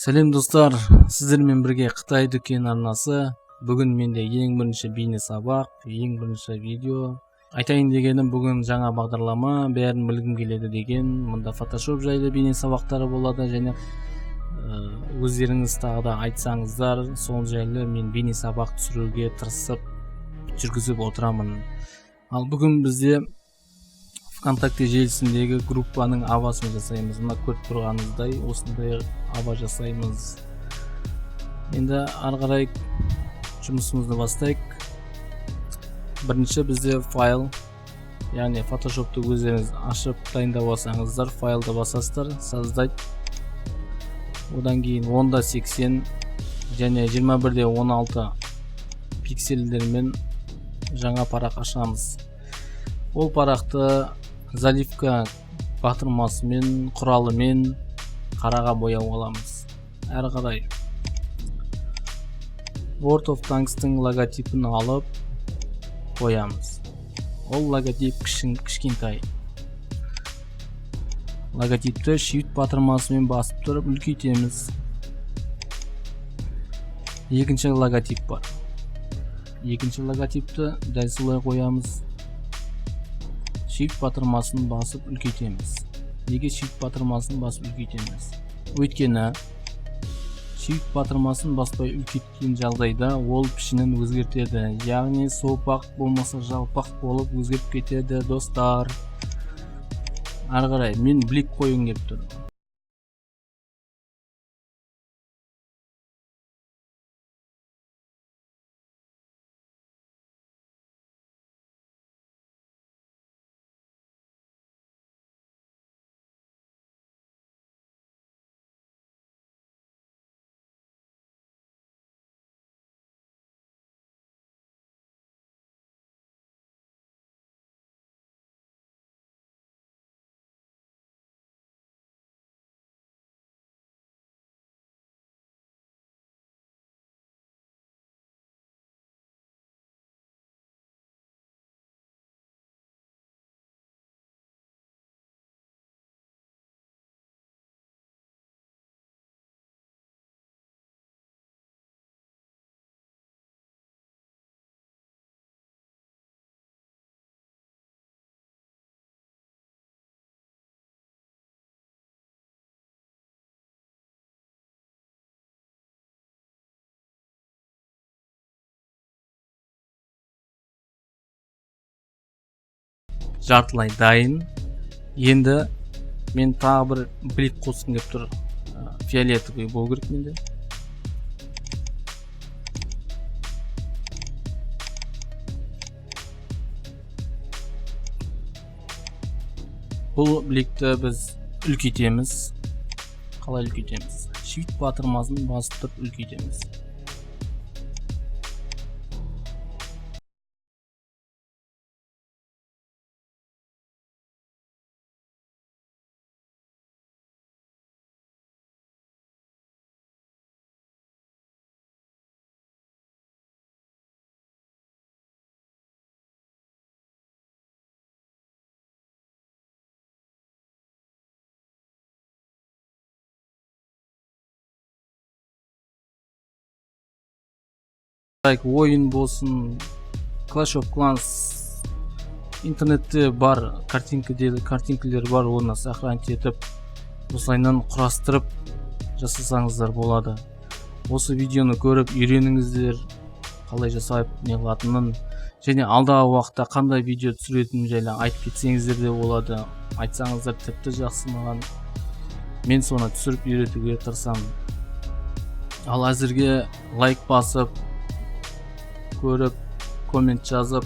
Сәлем достар, сіздермен бірге Қытай дүкен арнасы. Бүгін менде ең бірінші бейне сабақ, ең бірінші видео. Айтайын дегенім, бүгін жаңа бағдарлама, бәрін білгім келеді деген. Мұнда Photoshop жайлы бейне сабақтары болады, және өздеріңіз тағы да айтсаңыздар, сол жайлы мен бейне сабақ түсіруге тырысып жүргізіп отырамын. Ал бүгін бізде ВКонтакте желісіндегі группаның авасын жасаймыз. Мына көріп тұрғаныңыздай осындай ава жасаймыз. Енді ары қарай жұмысымызды бастайық. Бірінші бізде файл, яғни Photoshop'ты өздеріңіз ашып дайындап алсаңыздар, файлды басасыздар, создать. Одан кейін 10:80 және 21:16 пиксельдермен жаңа парақ ашамыз. Ол парақты заливка батырмасымен, құралымен қараға бояу аламыз. Әрі қарай World of Tanks'тың логотипін алып қоямыз. Ол логотип кішкентай. Логотипті Shift батырмасымен басып тұрып үлкейтеміз. Екінші логотип бар. Екінші логотипті дәл солай қоямыз. Shift батырмасын басып үлкейтеміз. Неге Shift батырмасын басып үлкейтеміз? Өйткені Shift батырмасын баспай үлкейткен жағдайда ол пішінін өзгертеді. Яғни сопақ болмаса жалпақ болып өзгеріп кетеді, достар. Ары қарай мен блик қойғым келіп тұр. Жартылай дайын. Енді мен тағы бір блик қосқым келіп тұр. Фиолетовый болу керек менде. Бұл бликті біз үлкейтеміз. Қалай үлкейтеміз? Shift батырмасын басып тұрып үлкейтеміз. Ойын болсын, Clash of Clans интернетте бар, картинкалер бар, оны сохранить етіп, осылайынан құрастырып жасасаңыздар болады. Осы видеоны көріп үйреніңіздер, қалай жасап не қылатынын, және алдағы уақытта қандай видео түсіретінін жайлы айтып кетсеңіздер де болады. Айтсаңыздар тіпті жақсы маған. Мен соны түсіріп үйретуге тырысамын. Ал әзірге лайк басып, көріп, коммент жазып,